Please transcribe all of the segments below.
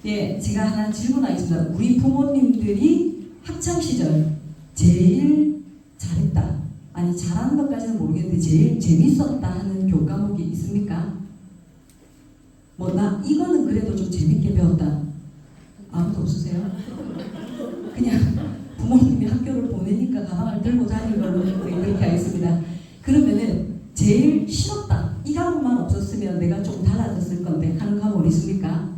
예, 제가 하나 질문하겠습니다. 우리 부모님들이 학창 시절 제일 잘했다, 아니 잘하는 것까지는 모르겠는데 제일 재밌었다 하는 교과목이 있습니까? 뭐 나 이거는 그래도 좀 재밌게 배웠다. 아무도 없으세요? 그냥 부모님이 학교를 보내니까 가방을 들고 다니는 걸로 그렇게 하겠습니다. 그러면은 제일 싫었다, 이 과목만 없었으면 내가 좀 달라졌을 건데 하는 과목은 있습니까?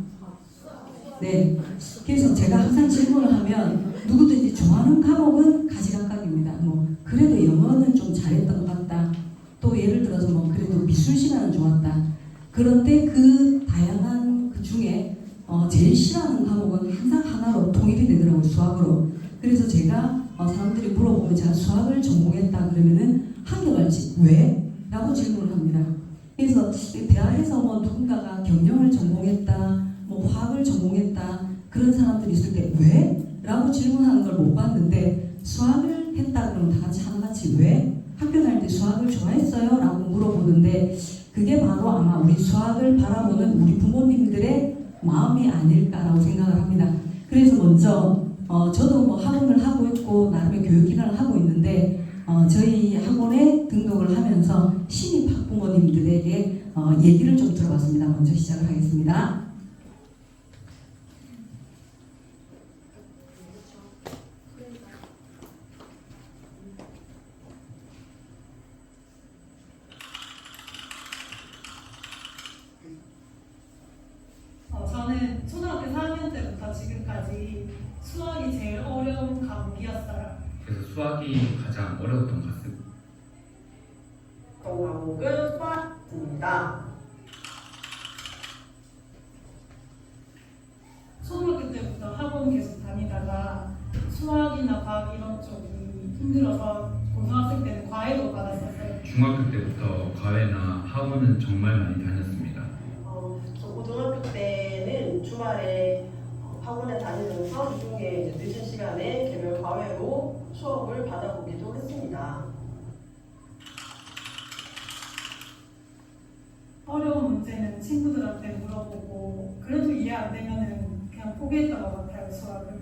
네. 그래서 제가 항상 질문을 하면 누구든지 좋아하는 과목은 가지각각입니다. 뭐 그래도 영어는 좀 잘했던 것 같다. 또 예를 들어서 뭐 그래도 미술 시간은 좋았다. 그런데 그 다양한 그 중에 제일 싫어하는 과목은 항상 하나로 통일이 되더라고요. 수학으로. 그래서 제가 사람들이 물어보면 제가 수학을 전공했다 그러면은 한결같이 왜? 라고 질문을 합니다. 그래서 대학에서 뭐 누군가가 경영을 전공했다, 뭐 화학을 전공했다 그런 사람들이 있을 때 왜? 라고 질문하는 걸 못 봤는데 수학을 했다 그러면 다 같이 하나같이 왜? 학교 다닐 때 수학을 좋아했어요? 라고 물어보는데 그게 바로 아마 우리 수학을 바라보는 우리 부모님들의 마음이 아닐까라고 생각을 합니다. 그래서 먼저 저도 뭐 학원을 하고 있고 나름의 교육기관을 하고 있는데 저희 학원에 등록을 하면서 신입 학부모님들에게 얘기를 좀 들어봤습니다. 먼저 시작을 하겠습니다. 저는 초등학교 4학년 때부터 지금까지 수학이 제일 어려운 과목이었어요. 그래서 수학이 가장 어려웠던 것 같습니다. 과목은 수학입니다. 초등학교 때부터 학원 계속 다니다가 수학이나 과학 이런 쪽이 힘들어서 고등학생 때는 과외도 받았었어요. 중학교 때부터 과외나 학원은 정말 많이 다녔습니다. 저 고등학교 때는 주말에 학원에 다니면서 이 중에 늦은 시간에 개별 과외로 수업을 받아보기도 했습니다. 어려운 문제는 친구들한테 물어보고 그래도 이해 안 되면은 그냥 포기했던 것 같아요, 수학을.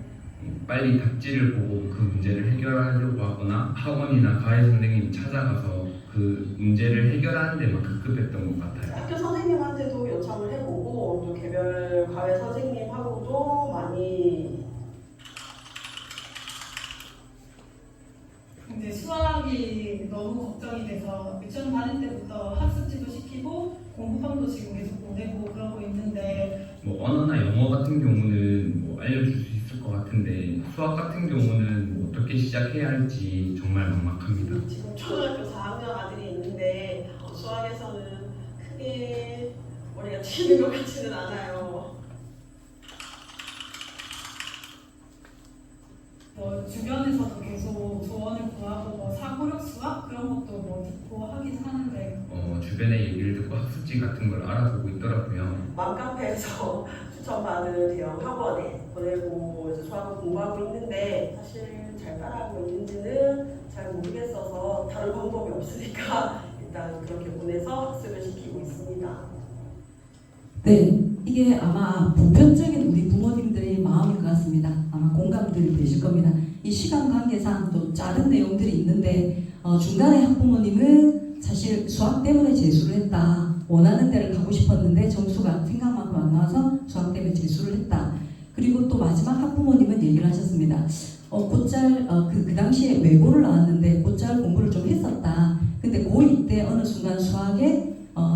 빨리 답지를 보고 그 문제를 해결하려고 하거나 학원이나 과외 선생님이 찾아가서 그 문제를 해결하는 데만 급급했던 것 같아요. 학교 선생님한테도 요청을 해보고 또 개별 과외 선생님하고도 많이 이제 수학이 너무 걱정이 돼서 유치원 다닐 때부터 학습지도 시키고 공부방도 지금 계속 보내고 그러고 있는데 뭐 언어나 영어 같은 경우는 뭐 알려줄 수 있을 것 같은데 수학 같은 경우는 뭐 어떻게 시작해야 할지 정말 막막합니다. 지금 초등학교 4학년 아들이 있는데 수학에서는 크게 머리가 튀는 것 같지는 않아요. 뭐 주변에서도 계속 조언을 구하고 뭐 사고력 수학 그런 것도 뭐 듣고 하긴 하는데 주변의 얘기를 듣고 학습지 같은 걸 알아보고 있더라고요. 맘카페에서 추천받은 대형 학원에 보내고 이제 수학을 공부하고 있는데 사실 잘 따라하고 있는지는 잘 모르겠어서 다른 방법이 없으니까 일단 그렇게 보내서 학습을 시키고 있습니다. 네, 이게 아마 보편적인 우리 부모님들의 마음인 것 같습니다. 아마 공감들이 되실 겁니다. 이 시간 관계상 또 짧은 내용들이 있는데 중간에 학부모님은 사실 수학 때문에 재수를 했다. 원하는 데를 가고 싶었는데 점수가 생각만큼 안 나와서 수학 때문에 재수를 했다. 그리고 또 마지막 학부모님은 얘기를 하셨습니다. 곧잘 그 당시에 외고를 나왔는데 곧잘 공부를 좀 했었다. 근데 고2 때 어느 순간 수학에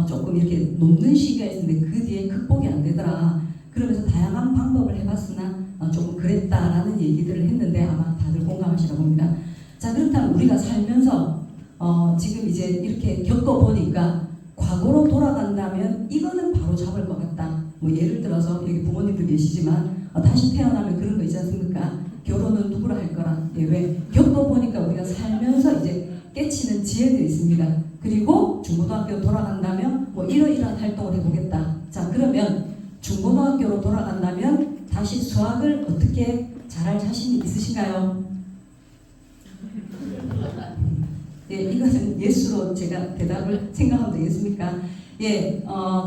조금 이렇게 놓는 시기가 있었는데 그 뒤에 극복이 안 되더라. 그러면서 다양한 방법을 해봤으나 조금 그랬다라는 얘기들을 했는데 아마 다들 공감하시라고 봅니다. 자, 그렇다면 우리가 살면서 지금 이제 이렇게 겪어보니까 과거로 돌아간다면 이거는 바로 잡을 것 같다. 뭐 예를 들어서 여기 부모님도 계시지만 다시 태어나면 그런 거 있지 않습니까? 결혼은 누구랑 할 거라. 예, 왜? 겪어보니까 우리가 살면서 이제 깨치는 지혜도 있습니다. 그리고 중고등학교 돌아간다면 뭐 이러이러한 활동을 해보겠다. 자, 그러면 중고등학교로 돌아간다면 다시 수학을 어떻게 잘할 자신이 있으신가요? 예, 이것은 예스로 제가 대답을 생각하면 되겠습니까? 예,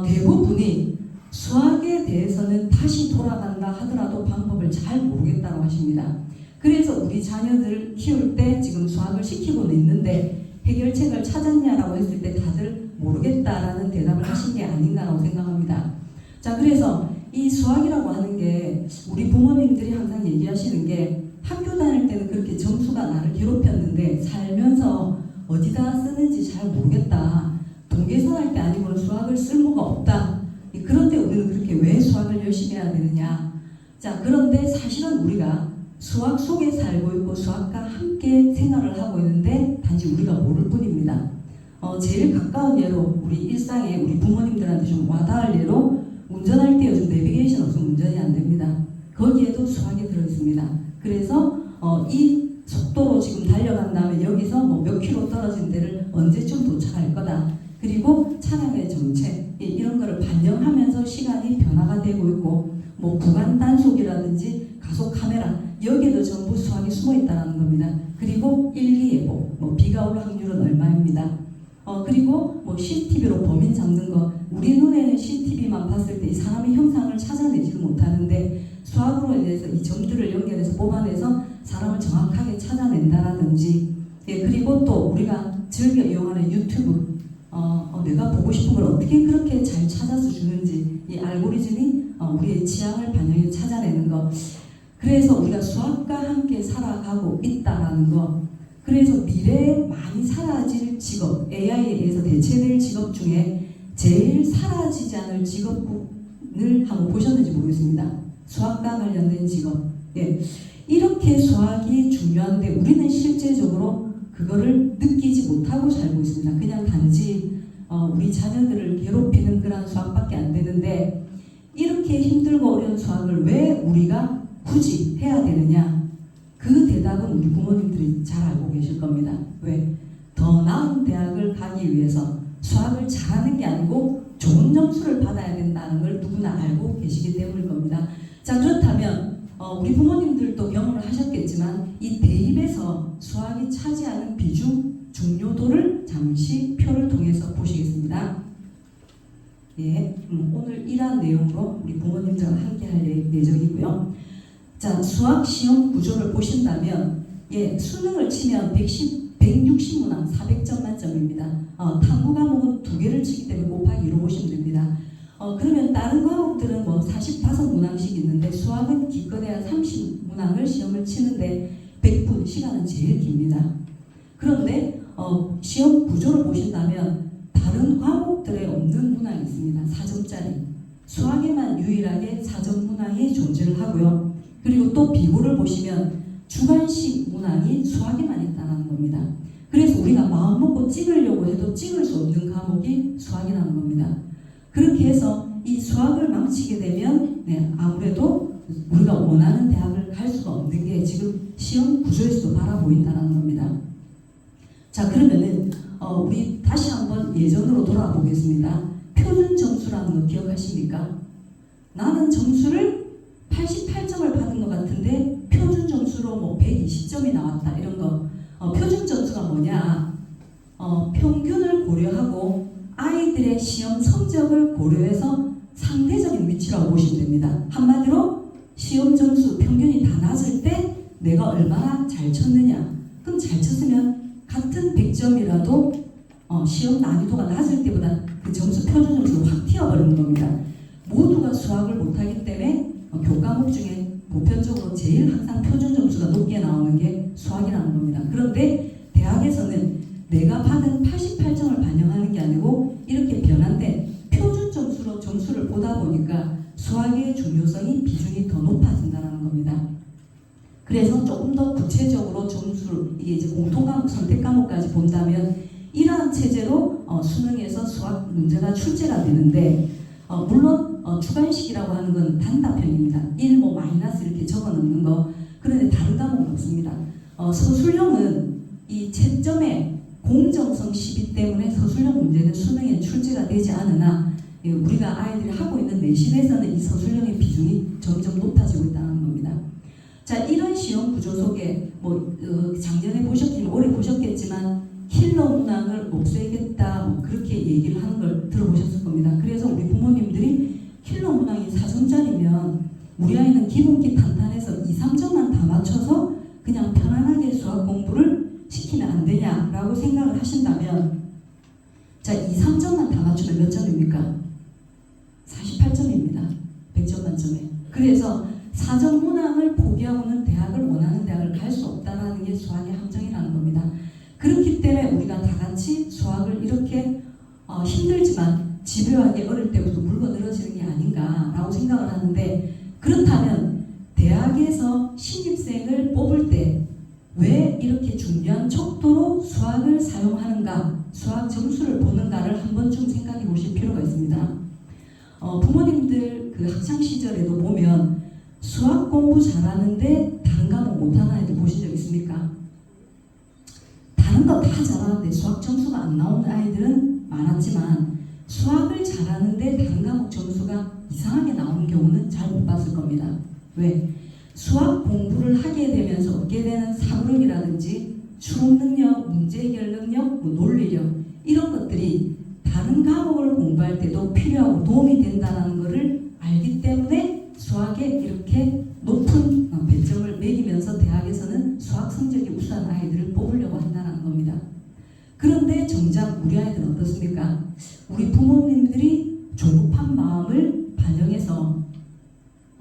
대부분이 수학에 대해서는 다시 돌아간다 하더라도 방법을 잘 모르겠다고 하십니다. 그래서 우리 자녀들 키울 때 지금 수학을 시키고는 있는데 해결책을 찾았냐라고 했을 때 다들 모르겠다라는 대답을 하신 게 아닌가라고 생각합니다. 자, 그래서 이 수학이라고 하는 게 우리 부모님들이 항상 얘기하시는 게 학교 다닐 때는 그렇게 점수가 나를 괴롭혔는데 살면서 어디다 쓰는지 잘 모르겠다. 동계산할 때 아니고는 수학을 쓸모가 없다. 그런데 우리는 그렇게 왜 수학을 열심히 해야 되느냐. 자, 그런데 사실은 우리가 수학 속에 살고 있고 수학과 함께 생활을 하고 있는데 단지 우리가 모를 뿐입니다. 제일 가까운 예로 우리 일상에 우리 부모님들한테 좀 와닿을 예로 운전할 때 요즘 내비게이션 없으면 운전이 안 됩니다. 거기에도 수학이 들어있습니다. 그래서 이 속도로 지금 달려간다면 여기서 뭐 몇 킬로 떨어진 데를 언제쯤 도착할 거다. 그리고 차량의 정체 이런 거를 반영하면서 시간이 변화가 되고 있고 뭐 구간 단속이라든지 가속 카메라 여기에도 전부 수학이 숨어 있다는 겁니다. 그리고 일기예보 뭐 비가 올 확률은 얼마입니다. 그리고 뭐 CCTV로 범인 잡는 거 우리 눈에는 CCTV만 봤을 때 이 사람의 형상을 찾아내지를 못하는데 수학으로 인해서 이 점들을 연결해서 뽑아내서 사람을 정확하게 찾아낸다라든지 그리고 또 우리가 즐겨 이용하는 유튜브 내가 보고 싶은 걸 어떻게 그렇게 잘 찾아서 주는지 이 알고리즘이 우리의 취향을 반영해 찾아내는 것 그래서 우리가 수학과 함께 살아가고 있다라는 것 그래서 미래에 많이 사라질 직업 AI에 의해서 대체될 직업 중에 제일 사라지지 않을 직업군을 한번 보셨는지 모르겠습니다. 수학과 관련된 직업 이렇게 수학이 중요한데 우리는 실제적으로 그거를 느끼지 못하고 살고 있습니다. 그냥 단지 우리 자녀들을 괴롭히는 그런 수학밖에 안 되는데 이렇게 힘들고 어려운 수학을 왜 우리가 굳이 해야 되느냐 그 대답은 우리 부모님들이 잘 알고 계실 겁니다. 왜? 더 나은 대학을 가기 위해서 수학을 잘하는 게 아니고 좋은 점수를 받아야 된다는 걸 누구나 알고 계시기 때문일 겁니다. 자, 그렇다면 우리 부모님들도 경험을 하셨겠지만 이 대입에서 수학이 차지하는 비중, 중요도를 잠시 표를 통해서 보시겠습니다. 오늘 이러한 내용으로 우리 부모님들과 함께 할 예정이고요. 자, 수학 시험 구조를 보신다면 수능을 치면 160문항 400점 만점입니다. 탐구 과목은 2개를 치기 때문에 곱하기 2로 보시면 됩니다. 그러면 다른 과목들은 뭐 45문항씩 있는데 수학은 기껏해야 30문항을 시험을 치는데 100분 시간은 제일 깁니다. 그런데 시험 구조를 보신다면 다른 과목들에 없는 문항이 있습니다. 4점짜리 수학에만 유일하게 4점 문항이 존재를 하고요. 그리고 또 비교를 보시면 주관식 문항이 수학에만 있다는 겁니다. 그래서 우리가 마음먹고 찍으려고 해도 찍을 수 없는 과목이 수학이라는 겁니다. 그렇게 해서 이 수학을 망치게 되면 아무래도 우리가 원하는 대학을 갈 수가 없는 게 지금 시험 구조에서도 바라보인다는 겁니다. 자, 그러면은 우리 다시 한번 예전으로 돌아보겠습니다. 표준 점수라는 거 기억하십니까? 나는 점수를 88점을 받은 것 같은데 표준 점수로 뭐 120점이 나왔다 이런 거 표준 점수가 뭐냐 평균을 고려하고 아이들의 시험 성적을 고려해서 상대적인 위치라고 보시면 됩니다. 한마디로 시험 점수 평균이 다 낮을 때 내가 얼마나 잘 쳤느냐 그럼 잘 쳤으면 같은 100점이라도 시험 난이도가 낮을 때보다 그 점수 표준 점수로 확 튀어버리는 겁니다. 모두가 수학을 못하기 때문에 교과목 중에 보편적으로 제일 항상 표준 점수가 높게 나오는 게 수학이라는 겁니다. 그런데 대학에서는 내가 받은 88점을 반영하는 게 아니고 이렇게 변환된 표준 점수로 점수를 보다 보니까 수학의 중요성이 비중이 더 높아진다는 겁니다. 그래서 조금 더 구체적으로 점수를 이게 이제 공통과목, 선택과목까지 본다면 이러한 체제로 수능에서 수학 문제가 출제가 되는데 물론 주관식이라고 하는 건 단답형입니다. 1, 뭐 마이너스 이렇게 적어 넣는 거. 그런데 다른 과목은 없습니다. 서술형은 이 채점의 공정성 시비 때문에 서술형 문제는 수능에 출제가 되지 않으나 우리가 아이들이 하고 있는 내신에서는 이 서술형의 비중이 점점 높아지고 있다는 겁니다. 자, 이런 시험 구조 속에 뭐 작년에 보셨기는 올해 보셨겠지만 킬러 문항을 없애겠다 뭐 그렇게 얘기를 하는 걸 들어보셨을 겁니다. 그래서 우리 부모님들이 킬러 문항이 4점짜리면 우리 아이는 기본기 탄탄해서 2, 3점만 다 맞춰서 그냥 편안하게 수학 공부를 시키면 안 되냐라고 생각을 하신다면 자, 2, 3점만 다 맞추면 몇 점입니까? 48점입니다. 100점 만점에. 그래서 사전 문항을 포기하고는 대학을 원하는 대학을 갈 수 없다는 게 수학의 함정이라는 겁니다. 그렇기 때문에 우리가 다 같이 수학을 이렇게 힘들지만 집요하게 어릴 때부터 물고 늘어지는 게 아닌가라고 생각을 하는데, 그렇다면 대학에서 신입생을 뽑을 때 왜 이렇게 중요한 척도로 수학을 사용하는가, 수학 점수를 보는가를 한 번쯤 생각해 보실 필요가 있습니다. 부모님들 그 학창 시절에도 보면 수학 공부 잘하는데 다른 과목 못하는 아이들 보신 적 있습니까? 다른 거 다 잘하는데 수학 점수가 안 나오는 아이들은 많았지만 수학을 잘하는데 다른 과목 점수가 이상하게 나오는 경우는 잘 못 봤을 겁니다. 왜? 수학 공부를 하게 되면서 얻게 되는 사고력이라든지 추론 능력, 문제 해결 능력, 논리력 이런 것들이 다른 과목을 공부할 때도 필요하고 도움이 된다는 것을 알기 때문에 수학에 이렇게 높은 배점을 매기면서 대학에서는 수학 성적이 우수한 아이들을 뽑으려고 한다는 겁니다. 그런데 정작 우리 아이들은 어떻습니까? 우리 부모님들이 조급한 마음을 반영해서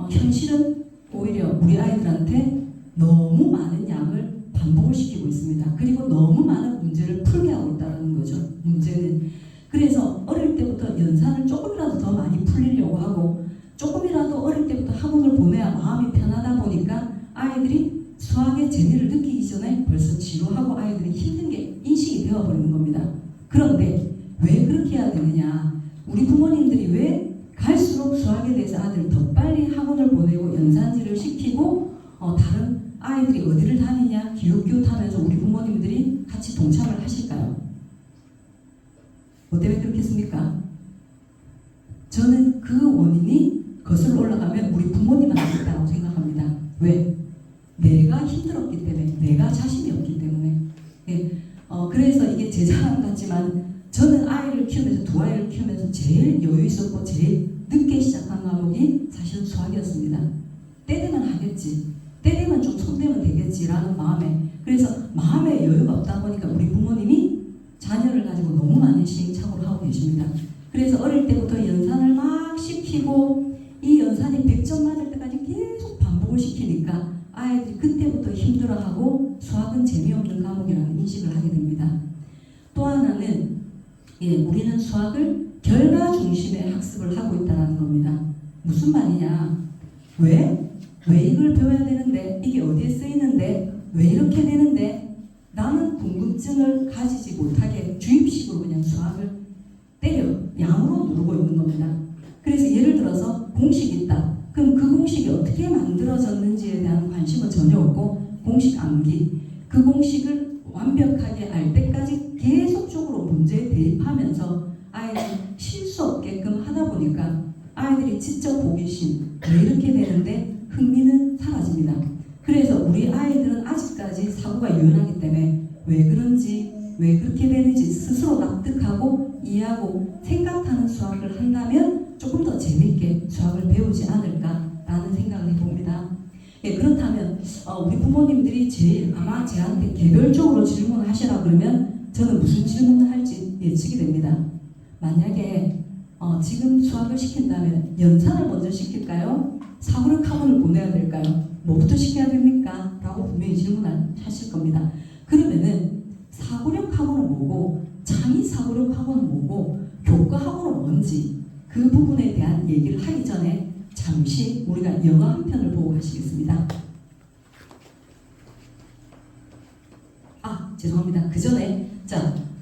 현실은 오히려 우리 아이들한테 너무 많은 양을 반복을 시키고 있습니다. 그리고 너무 많은 문제를 풀게 하고 있다는 거죠. 문제는. 그래서 어릴 때부터 연산을 조금이라도 더 많이 풀리려고 하고 조금이라도 어릴 때부터 학원을 보내야 마음이 편하다 보니까 아이들이 수학의 재미를 느끼기 전에 벌써 지루하고 아이들이 힘든 게 인식이 되어버리는 겁니다. 그런데 왜 그렇게 해야 되느냐? 우리 부모님들이 왜 갈수록 수학에 대해서 아들을 더 빨리 학원을 보내고 연산지를 시키고 다른 아이들이 어디를 다니냐 기웃기웃하면서 우리 부모님들이 같이 동참을 하실까요? 뭐 때문에 그렇겠습니까? 저는 그 원인이 거슬러 올라가면 우리 부모님한테 있다고 생각합니다. 왜? 내가 힘들었기 때문에, 내가 자신이 없기 때문에. 예. 그래서 이게 제 자랑 같지만 저는 아이를 키우면서 두 아이를 키우면서 제일 여유 있었고 제일 늦게 시작한 과목이 사실은 수학이었습니다. 때 되면 하겠지, 때 되면 좀 손대면 되겠지라는 마음에, 그래서 마음에 여유가 없다 보니까 우리 부모님이 자녀를 가지고 너무 많은 시행착오를 하고 계십니다. 그래서 어릴 때부터 연산을 막 시키고 이 연산이 100점 맞을 때까지 계속 반복을 시키니까 아이들이 그때부터 힘들어하고 수학은 재미없는 과목이라는 인식을 하게 됩니다. 또 하나는 우리는 수학을 결과 중심의 학습을 하고 있다는 겁니다. 무슨 말이냐? 왜 이걸 배워야 되는데, 이게 어디에 쓰이는데, 왜 이렇게 되는데, 나는 궁금증을 가지지 못하게 주입식으로 그냥 수학을 때려 양으로 누르고 있는 겁니다. 그래서 예를 들어서 공식이 있다. 그럼 그 공식이 어떻게 만들어졌는지에 대한 관심은 전혀 없고 공식 암기, 그 공식을 완벽하게 알 때까지 계속적으로 문제에 대입하면서 아이들이 실수 없게끔 하다 보니까 아이들이 지적 호기심, 왜 이렇게 되는데 흥미는 사라집니다. 그래서 우리 아이들은 아직까지 사고가 유연하기 때문에 왜 그런지, 왜 그렇게 되는지 스스로 납득하고 이해하고 생각하는 수학을 한다면 조금 더 재미있게 수학을 배우지 않을까라는 생각을 해봅니다. 예, 그렇다면 우리 부모님들이 제일 아마 저한테 개별적으로 질문을 하시라 그러면 저는 무슨 질문을 할지 예측이 됩니다. 만약에 지금 수학을 시킨다면 연산을 먼저 시킬까요? 사고력 학원을 보내야 될까요? 뭐부터 시켜야 됩니까? 라고 분명히 질문하실 겁니다. 그러면은 사고력 학원은 뭐고 창의 사고력 학원은 뭐고 교과 학원은 뭔지 그 부분에 대한 얘기를 하기 전에 잠시 우리가 영화 한 편을 보고 가시겠습니다. 죄송합니다. 그 전에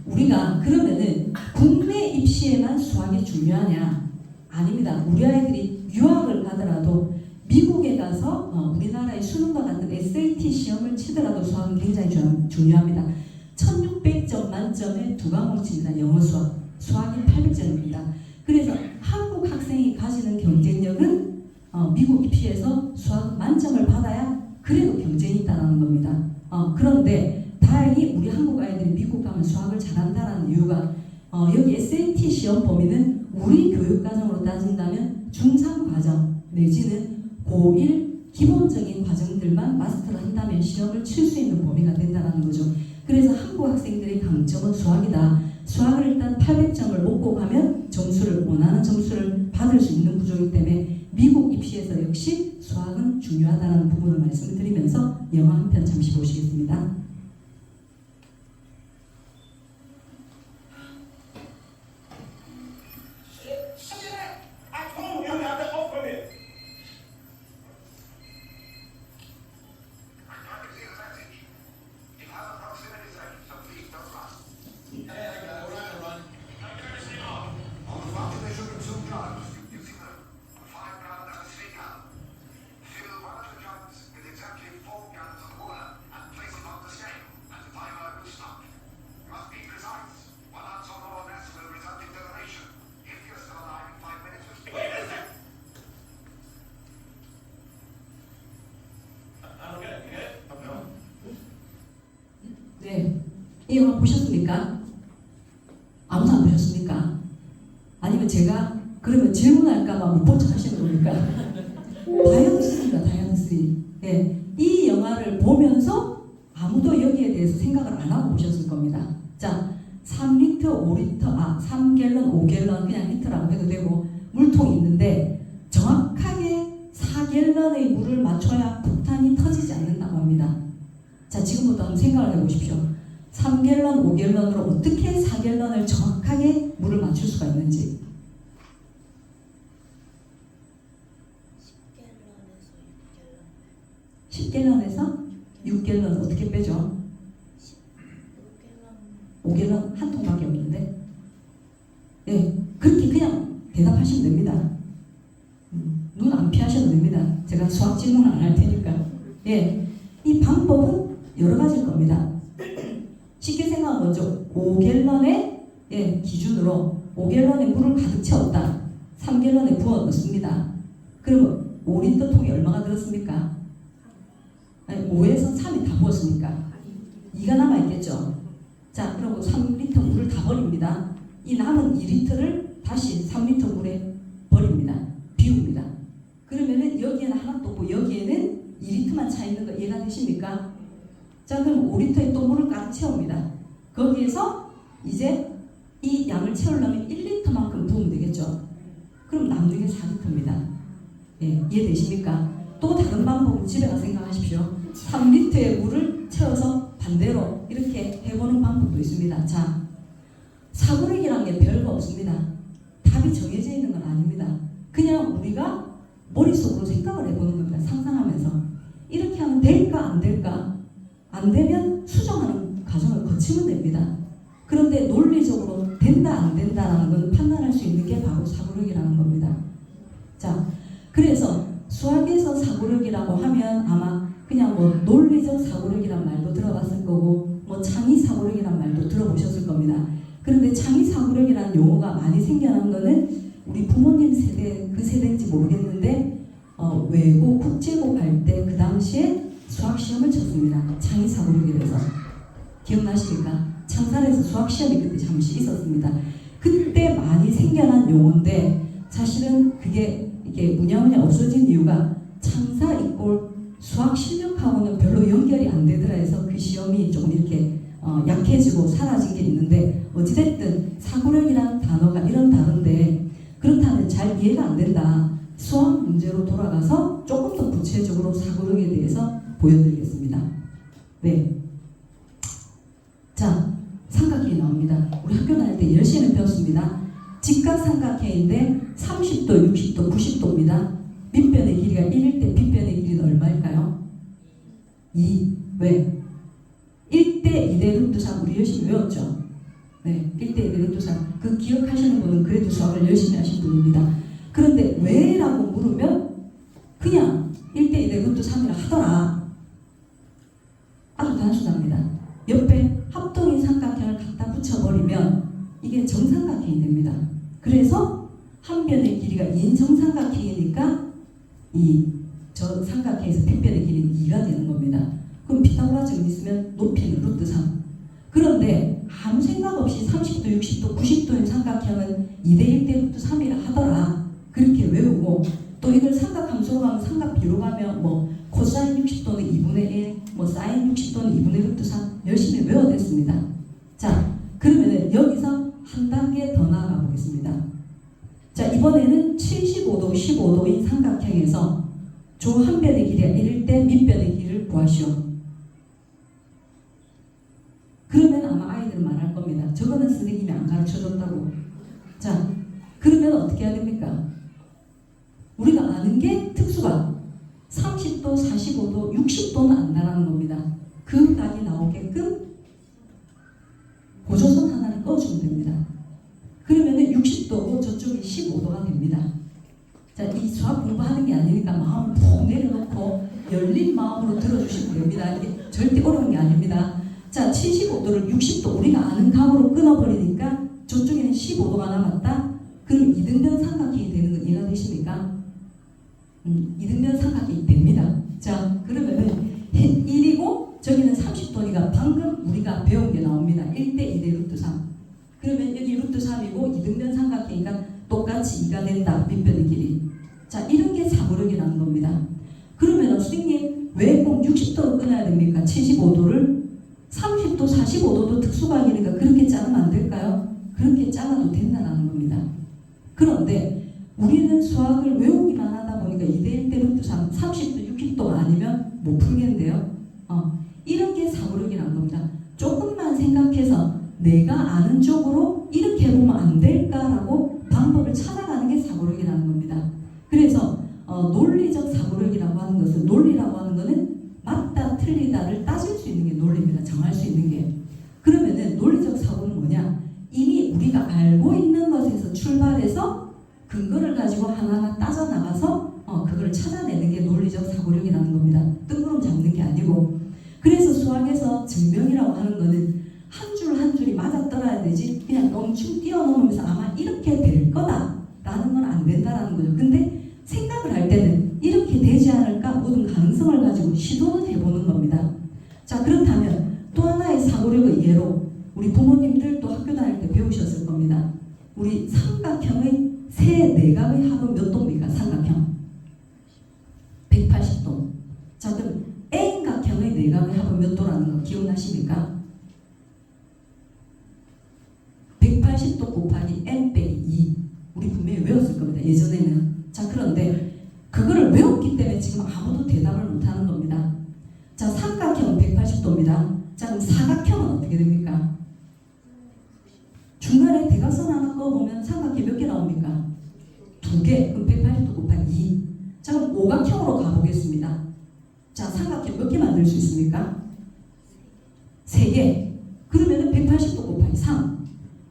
우리가 그러면은 국내 입시에만 수학이 중요하냐? 아닙니다. 우리 아이들이 유학을 가더라도 미국에 가서 우리나라의 수능과 같은 SAT 시험을 치더라도 수학은 굉장히 중요합니다. 1600점 만점에 두 과목 칩니다. 영어 수학. 수학이 800점입니다. 그래서 한국 학생이 가지는 경쟁력은 미국 입시에서 수학 만점을 받아야 그래도 경쟁이 있다는 겁니다. 그런데 다행히 우리 한국 아이들이 미국 가면 수학을 잘한다는 이유가 여기 SAT 시험 범위는 우리 교육과정으로 따진다면 중3 과정 내지는 고1 기본적인 과정들만 마스터를 한다면 시험을 칠 수 있는 범위가 된다는 거죠. 그래서 한국 학생들의 강점은 수학이다. 수학을 일단 800점을 먹고 가면 원하는 점수를 받을 수 있는 구조이기 때문에 미국 입시에서 역시 수학은 중요하다는 부분을 말씀을 드리면서 영화 한 편 잠시 보시겠습니다. 네, 이 영화 보셨습니까? 아무도 안 보셨습니까? 아니면 제가 그러면 질문할까봐 못 본 척 하시는 겁니까? 다이아드3입니다. 다이아드3. 네, 이 영화를 보면서 아무도 여기에 대해서 생각을 안 하고 보셨을 겁니다. 자, 3리터, 5리터, 3갤런, 5갤런 그냥 리터라고 해도 되고 물통이 있는데 정확하게 4갤런의 물을 맞춰야 폭탄이 터지지 않는다고 합니다. 자, 지금부터 한번 생각을 해보십시오. 3갤런, 5갤런으로 어떻게 4갤런을 정확하게 물을 맞출 수가 있는지. 10갤런에서 6갤런 어떻게 빼죠? 5갤런 한 통밖에 없는데. 네, 그렇게 그냥 대답하시면 됩니다. 눈 안 피하셔도 됩니다. 제가 수학 질문 안 할 테니까. 예, 이 방법은 여러 가지일 겁니다. 쉽게 생각하면 먼저 5갤런의 기준으로 5갤런의 물을 가득 채웠다. 3갤런에 부어 넣습니다. 그러면 5리터 통이 얼마가 들었습니까? 아니, 5에서 3이 다 부었으니까 2가 남아있겠죠. 자, 그리고 3리터 물을 다 버립니다. 이 남은 2리터를 다시 3리터 물에 버립니다. 비웁니다. 그러면은 여기에는 하나도 없고 여기에는 2리터만 차 있는 거 이해가 되십니까? 자, 그럼 5리터에 또 물을 가득 채웁니다. 거기에서 이제 이 양을 채우려면 1리터만큼 부으면 되겠죠. 그럼 남는 게 4리터입니다. 예, 이해되십니까? 또 다른 방법은 집에 가서 생각하십시오. 3리터의 물을 채워서 반대로 이렇게 해보는 방법도 있습니다. 자, 사고력이라는 게 별거 없습니다. 답이 정해져 있는 건 아닙니다. 그냥 우리가 머릿속으로 생각을 해보는 겁니다. 상상하면서 이렇게 하면 될까 안 될까? 안 되면 수정하는 과정을 거치면 됩니다. 그런데 논리적으로 된다 안 된다라는 건 판단할 수 있는 게 바로 사고력이라는 겁니다. 자, 그래서 수학에서 사고력이라고 하면 아마 그냥 뭐 논리적 사고력이란 말도 들어봤을 거고 뭐 창의 사고력이란 말도 들어보셨을 겁니다. 그런데 창의 사고력이라는 용어가 많이 생겨난 거는 우리 부모님 세대 그 세대인지 모르겠는데 외고 국제고 갈 때 그 당시에 수학 시험을 쳤습니다. 창의 사고력에 대해서 기억나십니까? 창살에서 수학 시험이 그때 잠시 있었습니다. 그때 많이 생겨난 용어인데 사실은 그게 이게 무냐무냐 없어진 이유가 창사 이꼴 수학 실력하고는 별로 연결이 안 되더라 해서 그 시험이 조금 이렇게 약해지고 사라진 게 있는데 어찌됐든 사고력이라는 단어가 이런 단어인데 그렇다면 잘 이해가 안 된다. 수학 문제로 돌아가서 조금 더 구체적으로 사고력에 대해서 보여드리겠습니다. 네. 자, 삼각형이 나옵니다. 우리 학교 다닐 때 열심히 배웠습니다. 직각삼각형인데 30도, 60도, 90도입니다. 밑변의 길이가 1일 때 빗변의 길이는 얼마일까요? 2. 왜? 1대 2대 루트 3 우리 열심히 외웠죠? 네, 1대 2대 루트 3. 그 기억하시는 분은 그래도 수학을 열심히 하신 분입니다. 그런데 왜? 라고 물으면 그냥 1대 2대 루트 3이라 하더라. 아주 단순합니다. 옆에 합동인 삼각형을 갖다 붙여버리면 이게 정삼각형이 됩니다. 그래서 한 변의 길이가 2인 정삼각형이니까 저 삼각형에서 빗변의 길이는 2가 되는 겁니다. 그럼 피타고라스가 있으면 높이는 루트 3. 그런데 아무 생각 없이 30도, 60도, 90도인 삼각형은 2대 1대 루트 3이라 하더라. 그렇게 외우고 또 이걸 삼각함수로 가면 삼각비로 가면 뭐 코사인 60도는 2분의 1, 뭐 사인 60도는 2분의 루트 3 열심히 외워냈습니다. 자, 그러면은 여기서 한 단계 더 나아가 보겠습니다. 자, 이번에는 75도, 15도인 삼각형에서 조 한 변의 길이가 1일 때 밑변의 길이를 구하시오. 그러면 아마 아이들은 말할 겁니다. 저거는 선생님이 안 가르쳐줬다고. 자, 그러면 어떻게 해야 됩니까? 우리가 아는 게 특수가 30도, 45도, 60도는 안다라는 겁니다. 그 각이 나오게끔 보조선 하나를 꺼주면 됩니다. 그러면은 60도고 저쪽이 15도가 됩니다. 자, 이 수학 공부하는 게 아니니까 마음을 푹 내려놓고 열린 마음으로 들어주시면 됩니다. 이게 절대 어려운 게 아닙니다. 자, 75도를 60도 우리가 아는 각으로 끊어버리니까 저쪽에는 15도가 남았다. 그럼 이등변 삼각형이 되는 건 이해가 되십니까? 이등변 삼각형이 됩니다. 자, 그러면은 1이고 저기는 30도니까 방금 우리가 배운 게 나옵니다. 1대 2대 루트 3. 그러면 여기 루트 3이고 이등변 삼각형이니까 똑같이 2가 된다. 밑변의 길이. 자, 이런 게 사고력이라는 겁니다. 그러면 선생님 왜 꼭 60도로 끊어야 됩니까? 75도를 30도, 45도도 특수각이니까 그렇게 자르면 안 될까요? 그렇게 잘라도 된다는 겁니다. 그런데 우리는 수학을 외우기만 하다 보니까 2대 1대 루트 3, 30도, 60도가 아니면 못 풀겠는데요. 이런 게 사고력이라는 겁니다. 조금만 생각해서 내가 아는 쪽으로 이렇게 해보면 안 될까라고 방법을 찾아가는 게 사고력이라는 겁니다. 그래서 논리적 사고력이라고 하는 것은, 논리라고 하는 것은 맞다 틀리다를 따질 수 있는 게 논리입니다. 정할 수 있는 게. 그러면은 논리적 사고는 뭐냐? 이미 우리가 알고 있는 것에서 출발해서 근거를 가지고 하나하나 따져나가서 그걸 찾아내는 게 논리적 사고력이라는 겁니다. 뜬구름 잡는 게 아니고. 그래서 수학에서 증명이라고 하는 거는 한 줄 한 줄이 맞아떨어야 되지 그냥 껑충 뛰어넘으면서 아마 이렇게 될 거다라는 건 안 된다라는 거죠. 근데 생각을 할 때는 이렇게 되지 않을까 모든 가능성을 가지고 시도는 해보는 겁니다. 자, 그렇다면 또 하나의 사고력의 예로 우리 부모님들도 학교 다닐 때 배우셨을 겁니다. 우리 삼각형의 세 내각의 합은 몇 도입니까? 삼각형 180도. 자, 그럼 N각형의 내각의 합은 몇 도라는 거 기억나십니까? 180도 곱하기 n 빼기 2. 우리 분명히 외웠을 겁니다. 예전에는. 자, 그런데 그거를 외웠기 때문에 지금 아무도 대답을 못하는 겁니다. 자, 삼각형은 180도입니다. 자, 그럼 사각형은 어떻게 됩니까? 중간에 대각선 하나 꺼보면 삼각형 몇 개 나옵니까? 2개. 그럼 180도 곱하기 2. 자, 그럼 오각형으로 가보겠습니다. 자, 삼각형 몇 개 만들 수 있습니까? 3개. 그러면은 180도 곱하기 3.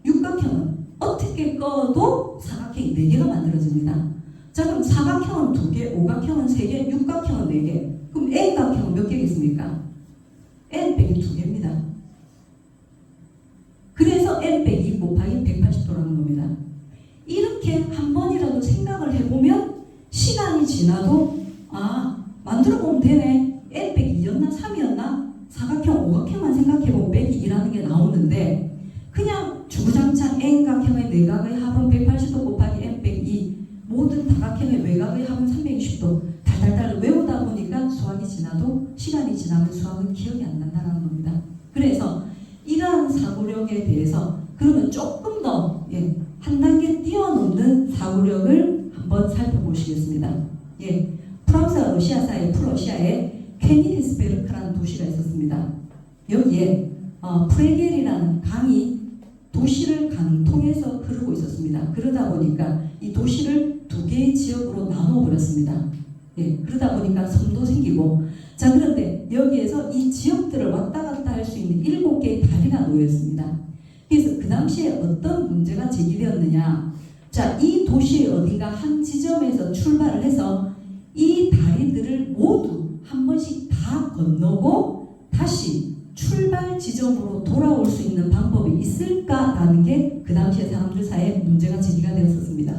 육각형은 어떻게 꺼도 사각형이 4개가 만들어집니다. 자, 그럼 사각형은 2개, 오각형은 3개, 육각형은 4개. 그럼 N각형은 몇 개겠습니까? N 빼기 2개입니다. 그래서 N 빼기 2 곱하기 180도라는 겁니다. 이렇게 한 번이라도 생각을 해보면 시간이 지나도 만들어 보면 되네. N 빼기 2였나 3이었나? 사각형, 오각형만 생각해보면 빼기 2라는 게 나오는데 그냥 주구장창 N각형의 내각의 합은 180도 곱하기 N 빼기 2 모든 다각형의 외각의 합은 360도 달달달 외우다 보니까 수학이 지나도 시간이 지나면 수학은 기억이 안 난다는 겁니다. 그래서 이러한 사고력에 대해서 그러면 조금 더 한 단계 뛰어넘는 사고력을 한번 살펴보시겠습니다. 프랑스와 러시아 사이 프러시아에 케니히스베르크라는 도시가 있었습니다. 여기에 프레겔이라는 강이 도시를 강통해서 흐르고 있었습니다. 그러다 보니까 이 도시를 2개의 지역으로 나누어 버렸습니다. 그러다 보니까 섬도 생기고, 자, 그런데 여기에서 이 지역들을 왔다 갔다 할 수 있는 7개의 다리가 놓여 있습니다. 그래서 그 당시에 어떤 문제가 제기되었느냐? 자, 이 도시의 어딘가 한 지점에서 출발을 해서 이 다리들을 모두 한 번씩 다 건너고 다시 출발 지점으로 돌아올 수 있는 방법이 있을까라는 게 그 당시에 사람들 사이에 문제가 제기가 되었었습니다.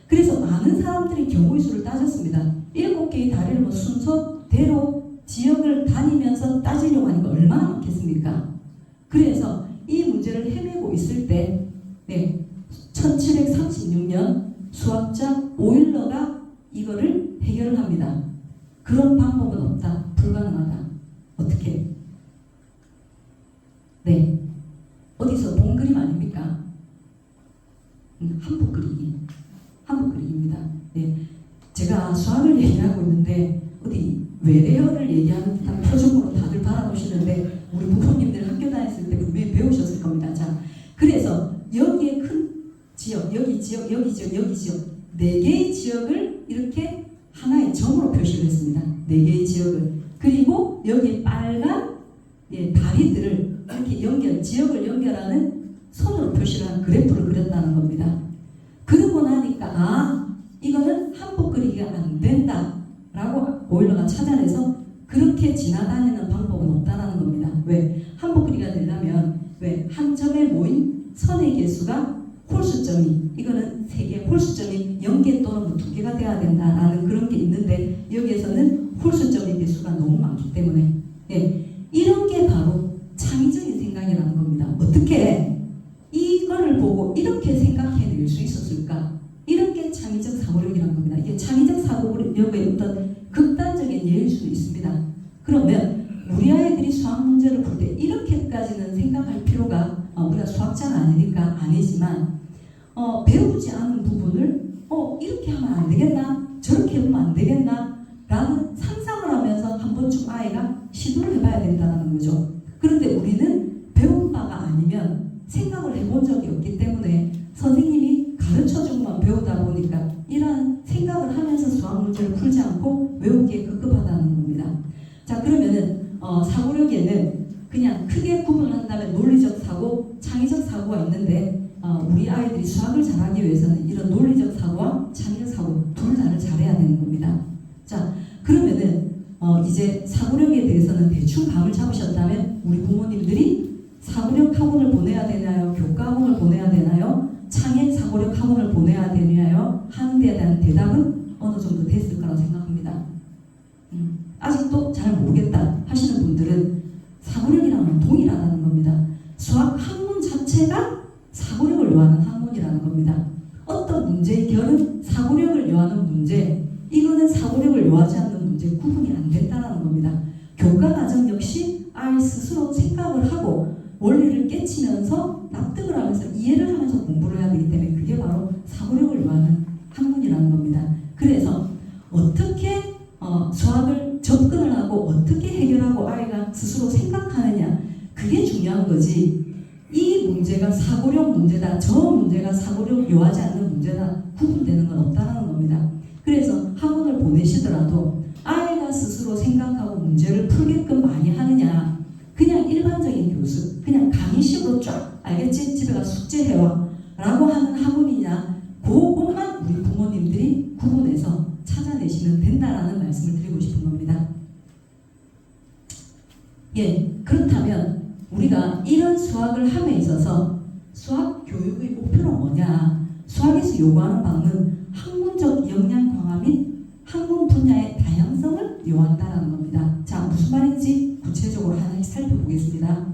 그래서 많은 사람들이 경우의 수를 따졌습니다. 7개의 다리를 순서대로 지역을 다니면서 따지려고 하니까 얼마나 많겠습니까? 그래서 이 문제를 헤매고 있을 때 1736년 수학자 오일러가 이거를 해결을 합니다. 그런 방법은 없다. 불가능하다. 어떻게? 네. 어디서 본 그림 아닙니까? 한복 그리기. 한복 그리기입니다. 네. 제가 수학을 얘기하고 있는데 어디 외래어를 얘기하는 듯한 표정으로 다들 바라보시는데 우리 부모님들 학교 다녔을 때 분명히 배우셨을 겁니다. 자, 그래서 여기에 큰 지역, 여기 지역, 여기 지역, 여기 지역 4개의 지역을 이렇게 하나의 점으로 표시를 했습니다. 4개의 지역을. 그리고 여기 빨간 다리들을 이렇게 지역을 연결하는 선으로 표시를 한 그래프를 그렸다는 겁니다. 그러고 나니까 이거는 한복 그리기가 안 된다라고 오일러가 찾아내서 그렇게 지나다니는 방법은 없다라는 겁니다. 왜? 한복 그리기가 되려면 한 점에 모인 선의 개수가 홀수점이 이거는 3개, 홀수점이 0개 또는 2개가 돼야 된다라는 그런 게 있는데 여기에서는 홀수점의 개수가 너무 많기 때문에 이런 게 바로 창의적인 생각이라는 겁니다. 어떻게 이거를 보고 이렇게 생각해낼 수 있었을까? 이런 게 창의적 사고력이라는 겁니다. 이게 창의적 사고력의 어떤 극단적인 예일 수도 있습니다. 그러면 우리 아이들이 수학 문제를 풀 때 이렇게까지는 생각할 필요가 우리가 수학자는 아니니까 아니지만 배우지 않은 부분을 이렇게 하면 안 되겠나? 저렇게 하면 안 되겠나? 라는 상상을 하면서 한 번쯤 아이가 시도를 해봐야 된다는 거죠. 그런데 우리는 배운 바가 아니면 생각을 해본 적이 없기 때문에 선생님이 가르쳐주고만 배우다 보니까 이러한 생각을 하면서 수학 문제를 풀지 않고 외우기에 급급하다는 겁니다. 자, 그러면은 사고력에는 그냥 크게 구분한다면 논리적 사고, 창의적 사고가 있는데 우리 아이들이 수학을 잘하기 위해서는 이런 논리적 사고와 창의적 사고 둘 다를 잘해야 되는 겁니다. 자, 그러면은 이제 사고력에 대해서는 대충 감을 잡으셨다면 우리 부모님들이 사고력 학원을 보내야 되나요? 교과 학원을 보내야 되나요? 창의 사고력 학원을 보내야 되나요? 하는 데에 대한 대답은 어느 정도 됐을 거라고 생각합니다. 아직도 잘 모르겠다 하시는 분들은 사고력이랑은 동일하다는 겁니다. 수학 학문 자체가 사고력을 요하는 학문이라는 겁니다. 어떤 문제의 결은 사고력을 요하는 문제, 이거는 사고력을 요하지 않는 문제 구분이 안 된다는 겁니다. 교과 과정 역시 아이 스스로 생각을 하고 원리를 깨치면서 납득을 하면서 이해를 하면서 공부를 해야 되기 때문에 그게 바로 사고력을 요하는 학문이라는 겁니다. 그래서 어떻게 수학을 접근을 하고 어떻게 해결하고 아이가 스스로 생각하느냐, 그게 중요한 거지. 이 문제가 사고력 문제다, 저 문제가 사고력 요하지 않는 문제다 구분되는 건 없다는 겁니다. 그래서 학원을 보내시더라도 아이가 스스로 생각하고 문제를 풀게끔 많이 하느냐, 그냥 일반적인 교수, 그냥 강의식으로 쫙 알겠지? 집에 가서 숙제해와 라고 하는 학원이냐, 그것만 우리 부모님들이 구분해서 찾아내시면 된다라는 말씀을 드리고 싶은 겁니다. 그렇다면 우리가 이런 수학을 함에 있어서 수학 교육의 목표는 뭐냐? 수학에서 요구하는 바는 학문적 역량 강화 및 학문 분야의 다양성을 요한다라는 겁니다. 자, 무슨 말인지 구체적으로 하나씩 살펴보겠습니다.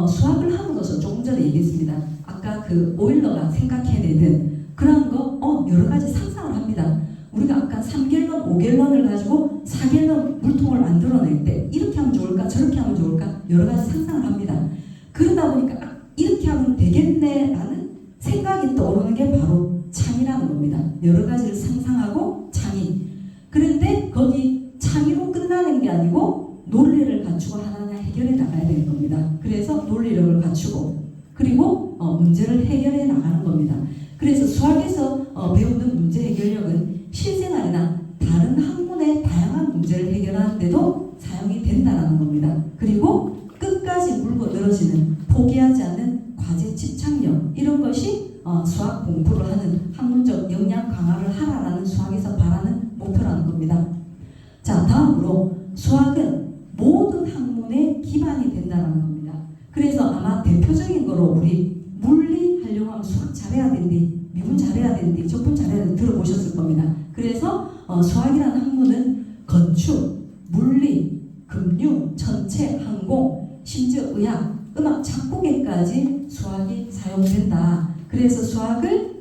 수학을 함으로써 조금 전에 얘기했습니다. 아까 그 오일러가 생각해내는 그런 거 여러 가지 상상을 합니다. 우리가 아까 3갤런, 5갤런을 가지고 4갤런 물통을 만들어낼 때 이렇게 하면 좋을까, 저렇게 하면 좋을까 여러 가지 상상을 합니다. 그러다 보니까 이렇게 하면 되겠네라는 생각이 떠오르는 게 바로 창의라는 겁니다. 여러 가지를 상상하고 창의. 그런데 거기 창의로 끝나는 게 아니고 논리를 갖추고 하나하나 해결해 나가야 되는 겁니다. 그래서 논리력을 갖추고 그리고 문제를 해결해 나가는 겁니다. 그래서 수학에서 배우는 문제 해결력은 실생활이나 다른 학문의 다양한 문제를 해결하는 데도 사용이 된다는 겁니다. 그리고 끝까지 물고 늘어지는 포기하지 않는 과제 집착력, 이런 것이 수학 공부를 하는 학문적 역량 강화를 하라라는 수학에서 바라는 목표라는 겁니다. 자, 다음으로 수학은 모든 학문의 기반이 된다는 겁니다. 그래서 아마 대표적인 거로 우리 물리 하려고 하면 수학 잘해야 된디, 미분 잘해야 된디, 적분 잘해야 된디 들어보셨을 겁니다. 그래서 수학이라는 학문은 건축, 물리, 금융, 천체, 항공, 심지어 의학, 음악, 작곡에까지 수학이 사용된다. 그래서 수학을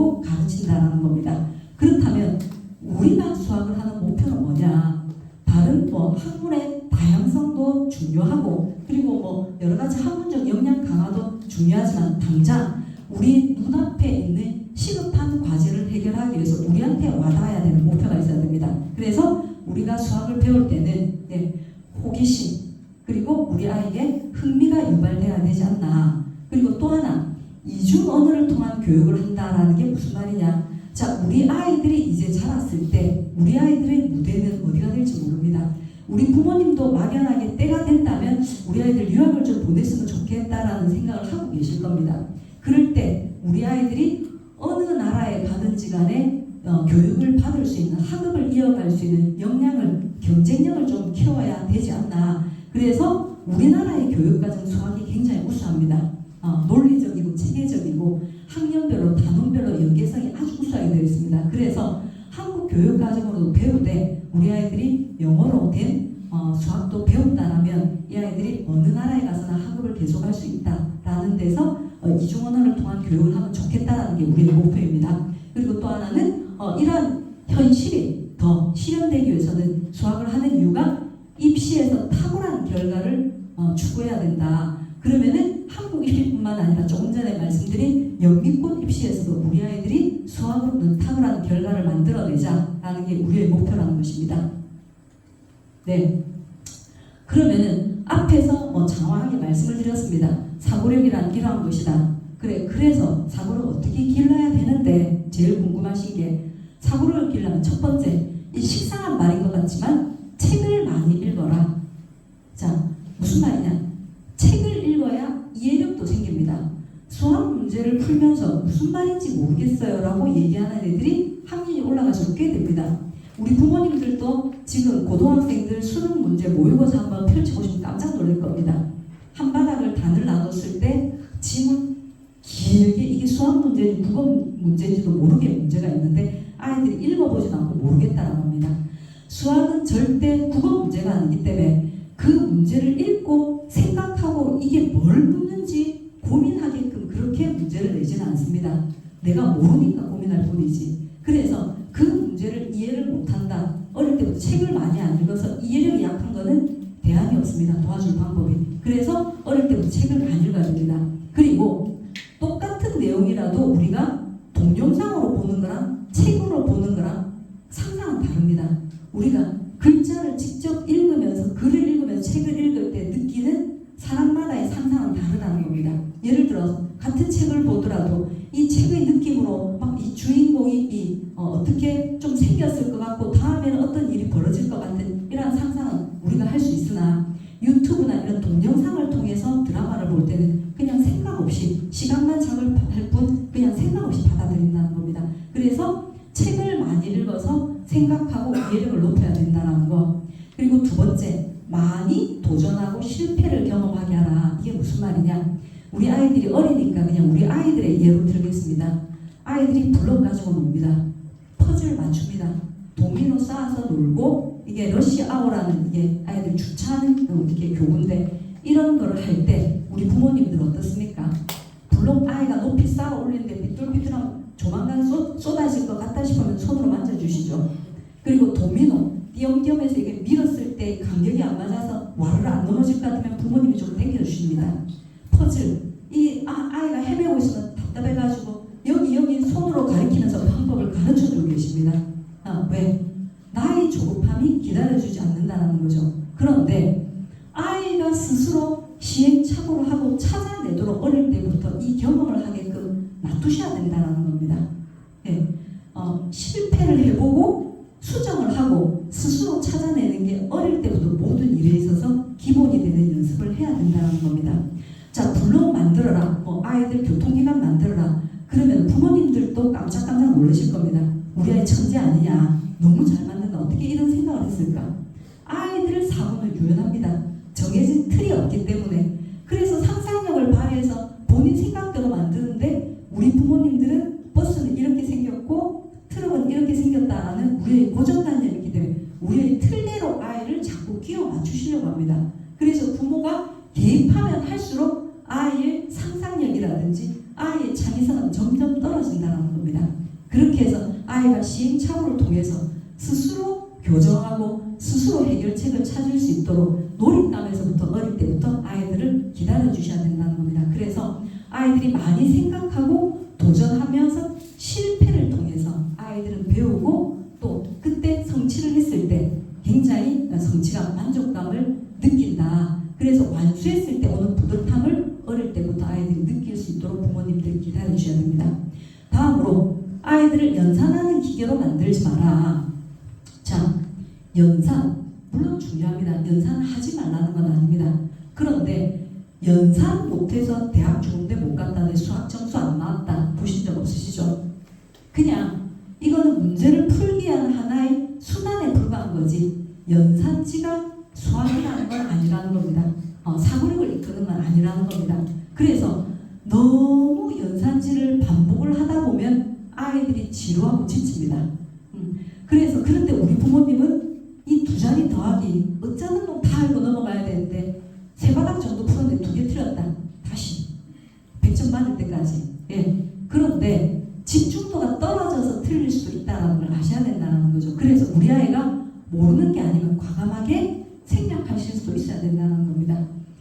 그리고 가르친다는 겁니다. 그렇다면 우리가 수학을 하는 목표는 뭐냐? 다른 학문의 다양성도 중요하고 그리고 여러 가지 학문적 역량 강화도 중요하지만 당장 우리 눈앞에 있는 시급한 과제를 해결하기 위해서 우리한테 와닿아야 되는 목표가 있어야 됩니다. 그래서 우리가 수학을 배울 때는 호기심 그리고 우리 아이에게 흥미가 유발돼야 되지 않나. 그리고 또 하나 이중 언어를 통한 교육을 한다라는 게 무슨 말이냐? 자, 우리 아이들이 이제 자랐을 때 우리 아이들의 무대는 어디가 될지 모릅니다. 우리 부모님도 막연하게 때가 된다면 우리 아이들 유학을 좀 보냈으면 좋겠다라는 생각을 하고 계실 겁니다. 그럴 때 우리 아이들이 어느 나라에 가든지 간에 교육을 받을 수 있는 학업을 이어갈 수 있는 역량을 경쟁력을 좀 키워야 되지 않나. 그래서 우리나라의 교육과정 수학이 굉장히 우수합니다. 논리적이고 체계적이고 학년별로 단원별로 연계성이 아주 우수하게 되어 있습니다. 그래서 한국 교육과정으로도 배우되 우리 아이들이 영어로 된 수학도 배운다라면 이 아이들이 어느 나라에 가서나 학업을 계속할 수 있다라는 데서 이중 언어를 통한 교육을 하면 좋겠다라는 게 우리의 목표입니다. 그리고 또 하나는 이러한 현실이 더 실현되기 위해서는 수학을 하는 이유가 입시에서 탁월한 결과를 추구해야 된다. 그러면은 한국 입시뿐만 아니라 조금 전에 말씀드린 영미권 입시에서도 우리 아이들이 수학으로는 탁월한 결과를 만들어내자라는 게 우리의 목표라는 것입니다. 네. 그러면은 앞에서 장황하게 말씀을 드렸습니다. 사고력이란 이러한 것이다. 그래서 사고를 어떻게 길러야 되는데 제일 궁금하신 게 사고력을 길려면 첫 번째 이 식상한 말인 것 같지만 책을 많이 읽어라. 자, 무슨 말이냐? 책을 읽어야 이해력도 생깁니다. 수학 문제를 풀면서 무슨 말인지 모르겠어요 라고 얘기하는 애들이 학년이 올라갈수록 꽤 됩니다. 우리 부모님들도 지금 고등학생들 수능 문제 모의고사 한번 펼쳐보시면 깜짝 놀랄 겁니다. 한 바닥을 단을 나눴을 때 지문 길게 이게 수학 문제인지 국어 문제인지도 모르게 문제가 있는데 아이들이 읽어보지도 않고 모르겠다라고 합니다. 수학은 절대 국어 문제가 아니기 때문에 그 문제를 읽고 생각하고 이게 뭘 묻는지 고민하게끔 그렇게 문제를 내지는 않습니다. 내가 모르니까 고민할 뿐이지. 그래서 그 문제를 이해를 못한다. 어릴 때부터 책을 많이 안 읽어서 이해력이 약한 거는 대안이 없습니다. 도와줄 방법이. 그래서 어릴 때부터 책을 많이 읽어야 됩니다. 그리고 똑같은 내용이라도 우리가 동영상으로 보는 거랑 책으로 보는 거랑 상상은 다릅니다. 우리가 글자를 직접 읽으면서 글을 읽으면서 책을 읽을 때 느끼는 사람마다의 상상은 다르다는 겁니다. 예를 들어 같은 책을 보더라도 이 책의 느낌으로 막 이 주인공이 어떻게 좀 생겼을 것 같고 다음에는 어떤 일이 벌어질 것 같은 이러한 상상은 우리가 할 수 있으나 유튜브나 이런 동영상을 통해서 드라마를 볼 때는 그냥 생각 없이 시간만 작업할 뿐 그냥 생각 없이 받아들인다는 겁니다. 그래서 책을 많이 읽어서 생각하고 이해력을 높여야 된다는 거. 그리고 두 번째, 많이 도전하고 실패를 경험하게 하라. 이게 무슨 말이냐? 우리 아이들이 어리니까 그냥 우리 아이들의 예로 들겠습니다. 아이들이 블록 가지고 놉니다. 퍼즐 맞춥니다. 도미노 쌓아서 놀고 이게 러시아워라는 이게 아이들 주차하는 이렇게 교구인데 이런 거를 할 때 우리 부모님들 어떻습니까? 블록 아이가 높이 쌓아 올리는데 삐뚤삐뚤하면 조만간 쏟아질 것 같다 싶으면 손으로 만져주시죠. 그리고 도미노 띄엄띄엄해서 이게 밀었을 때 간격이 안 맞아서 와르르 안 넘어질 것 같으면 부모님이 좀 당겨주십니다. 퍼즐 이 아이가 헤매고 있으면 답답해가지고 여기 손으로 가리키면서 방법을 가르쳐주고 계십니다. 왜? 나의 조급함이 기다려주지 않는다는 거죠. 그런데 아이가 스스로 시행착오를 하고 찾아내도록 어릴 때부터 이 경험을 하게끔 놔두셔야 된다는 겁니다. 네. 실패를 해보고 수정을 하고 스스로 찾아내는 게 어릴 때부터 모든 일에 있어서 기본이 되는 연습을 해야 된다는 겁니다. 자, 블록 만들어라. 아이들 교통기관 만들어라. 그러면 부모님들도 깜짝깜짝 놀라실 겁니다. 우리 아이 천재 아니냐. 너무 잘 만든다. 어떻게 이런 생각을 했을까? 아이들 사고는 유연합니다. 정해진 틀이 없기 때문에. 그래서 상상력을 발휘해서 본인 생각대로 만드는데 우리 부모님들은 버스는 이렇게 생겼고 트럭은 이렇게 생겼다라는 우리의 고정관념이 있기 때문에 우리의 틀대로 아이를 자꾸 끼워 맞추시려고 합니다. 그래서 부모가 개입하면 할수록 아이의 상상력이라든지 아이의 창의성은 점점 떨어진다는 겁니다. 그렇게 해서 아이가 시행착오를 통해서 스스로 교정하고 스스로 해결책을 찾을 수 있도록 놀잇감에서부터 어릴 때부터 아이들을 기다려 주셔야 된다는 겁니다. 그래서 아이들이 많이 생각하고 도전하면서 실패를 통해서 아이들은 배우고 또 그때 성취를 했을 때 굉장히 성취감, 만족감을 느낀다. 그래서 완수했을 때 오는 뿌듯함을 어릴 때부터 아이들이 느낄 수 있도록 부모님들이 기다려 주셔야 됩니다. 다음으로 아이들을 연산하는 기계로 만들지 마라. 자, 연산 물론 중요합니다. 연산을 하지 말라는 건 아닙니다. 그런데 연산 못해서 대학 좋은데 못 갔다는 수학 점수 안 나왔다 보신 적 없으시죠? 그냥 이거는 문제를 풀기 위한 하나의 순환에 불과한 거지 연산지가 수학이라는 건 아니라는 겁니다. 사고력을 이끄는 건 아니라는 겁니다. 그래서 너무 연산지를 반복을 하다 보면 아이들이 지루하고 지칩니다. 그래서 그런데 우리 부모님은 이 두 자리 더하기 어쩌는 놈 다 알고 넘어가야 되는데 세 바닥 정도 풀었는데 2개 틀렸다. 다시 100점 맞을 때까지. 예. 그런데 집중도가 떨어져서 틀릴 수도 있다는 걸 아셔야 된다는 거죠. 그래서 우리 아이가 모르는 게 아니면 과감하게 생략하실 수도 있어야 된다는 겁니다.